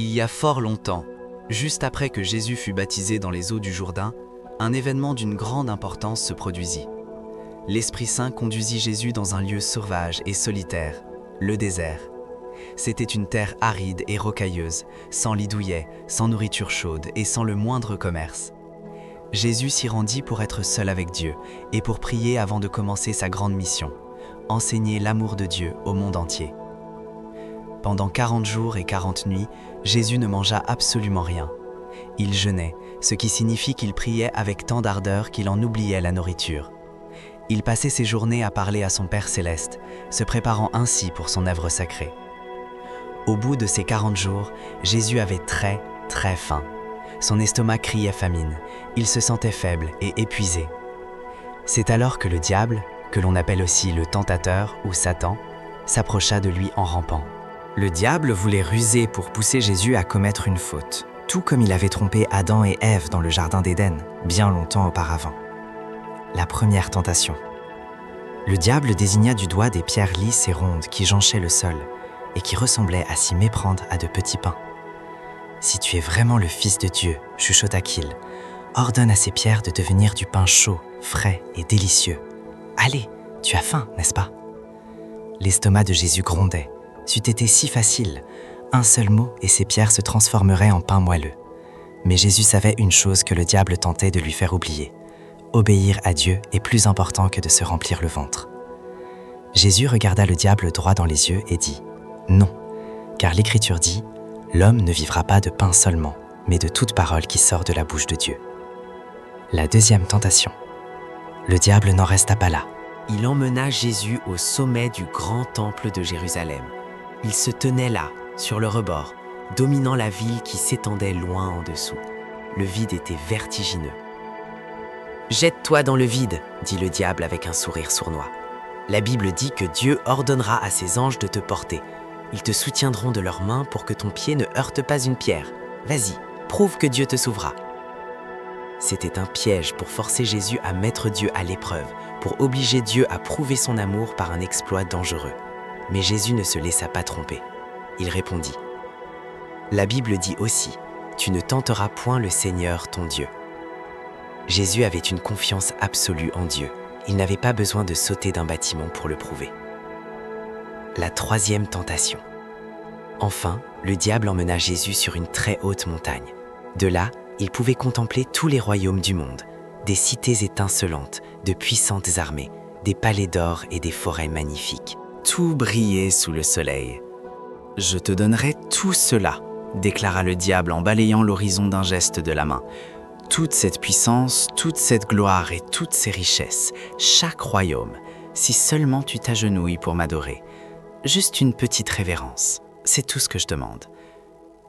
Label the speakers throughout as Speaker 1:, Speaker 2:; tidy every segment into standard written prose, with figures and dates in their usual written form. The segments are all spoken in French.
Speaker 1: Il y a fort longtemps, juste après que Jésus fut baptisé dans les eaux du Jourdain, un événement d'une grande importance se produisit. L'Esprit Saint conduisit Jésus dans un lieu sauvage et solitaire, le désert. C'était une terre aride et rocailleuse, sans lit douillet, sans nourriture chaude et sans le moindre commerce. Jésus s'y rendit pour être seul avec Dieu et pour prier avant de commencer sa grande mission, enseigner l'amour de Dieu au monde entier. Pendant 40 jours et 40 nuits, Jésus ne mangea absolument rien. Il jeûnait, ce qui signifie qu'il priait avec tant d'ardeur qu'il en oubliait la nourriture. Il passait ses journées à parler à son Père céleste, se préparant ainsi pour son œuvre sacrée. Au bout de ces 40 jours, Jésus avait très faim. Son estomac criait famine, il se sentait faible et épuisé. C'est alors que le diable, que l'on appelle aussi le tentateur ou Satan, s'approcha de lui en rampant.
Speaker 2: Le diable voulait ruser pour pousser Jésus à commettre une faute, tout comme il avait trompé Adam et Ève dans le jardin d'Éden, bien longtemps auparavant. La première tentation. Le diable désigna du doigt des pierres lisses et rondes qui jonchaient le sol et qui ressemblaient à s'y méprendre à de petits pains. « Si tu es vraiment le Fils de Dieu, chuchota-t-il, ordonne à ces pierres de devenir du pain chaud, frais et délicieux. Allez, tu as faim, n'est-ce pas ?» L'estomac de Jésus grondait. C'eût été si facile, un seul mot et ces pierres se transformeraient en pain moelleux. Mais Jésus savait une chose que le diable tentait de lui faire oublier. Obéir à Dieu est plus important que de se remplir le ventre. Jésus regarda le diable droit dans les yeux et dit « Non, car l'Écriture dit « L'homme ne vivra pas de pain seulement, mais de toute parole qui sort de la bouche de Dieu. » La deuxième tentation. Le diable n'en resta pas là.
Speaker 3: Il emmena Jésus au sommet du grand temple de Jérusalem. Il se tenait là, sur le rebord, dominant la ville qui s'étendait loin en dessous. Le vide était vertigineux. « Jette-toi dans le vide, dit le diable avec un sourire sournois. La Bible dit que Dieu ordonnera à ses anges de te porter. Ils te soutiendront de leurs mains pour que ton pied ne heurte pas une pierre. Vas-y, prouve que Dieu te sauvera. » C'était un piège pour forcer Jésus à mettre Dieu à l'épreuve, pour obliger Dieu à prouver son amour par un exploit dangereux. Mais Jésus ne se laissa pas tromper. Il répondit « La Bible dit aussi, tu ne tenteras point le Seigneur ton Dieu. » Jésus avait une confiance absolue en Dieu. Il n'avait pas besoin de sauter d'un bâtiment pour le prouver. La troisième tentation. Enfin, le diable emmena Jésus sur une très haute montagne. De là, il pouvait contempler tous les royaumes du monde, des cités étincelantes, de puissantes armées, des palais d'or et des forêts magnifiques. Tout brillait sous le soleil. « Je te donnerai tout cela, » déclara le diable en balayant l'horizon d'un geste de la main. « Toute cette puissance, toute cette gloire et toutes ces richesses, chaque royaume, si seulement tu t'agenouilles pour m'adorer. Juste une petite révérence, c'est tout ce que je demande. »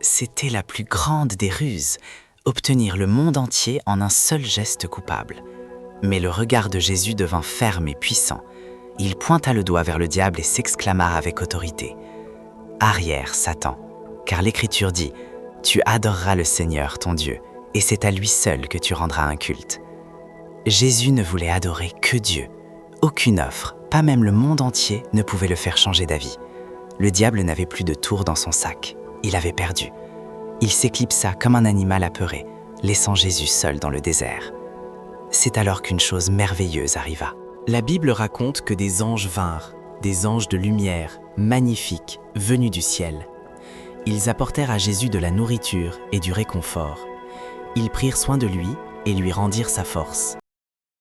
Speaker 3: C'était la plus grande des ruses, obtenir le monde entier en un seul geste coupable. Mais le regard de Jésus devint ferme et puissant. Il pointa le doigt vers le diable et s'exclama avec autorité. « Arrière, Satan, car l'Écriture dit « Tu adoreras le Seigneur, ton Dieu, et c'est à lui seul que tu rendras un culte. » Jésus ne voulait adorer que Dieu. Aucune offre, pas même le monde entier, ne pouvait le faire changer d'avis. Le diable n'avait plus de tour dans son sac. Il avait perdu. Il s'éclipsa comme un animal apeuré, laissant Jésus seul dans le désert. C'est alors qu'une chose merveilleuse arriva. La Bible raconte que des anges vinrent, des anges de lumière, magnifiques, venus du ciel. Ils apportèrent à Jésus de la nourriture et du réconfort. Ils prirent soin de lui et lui rendirent sa force.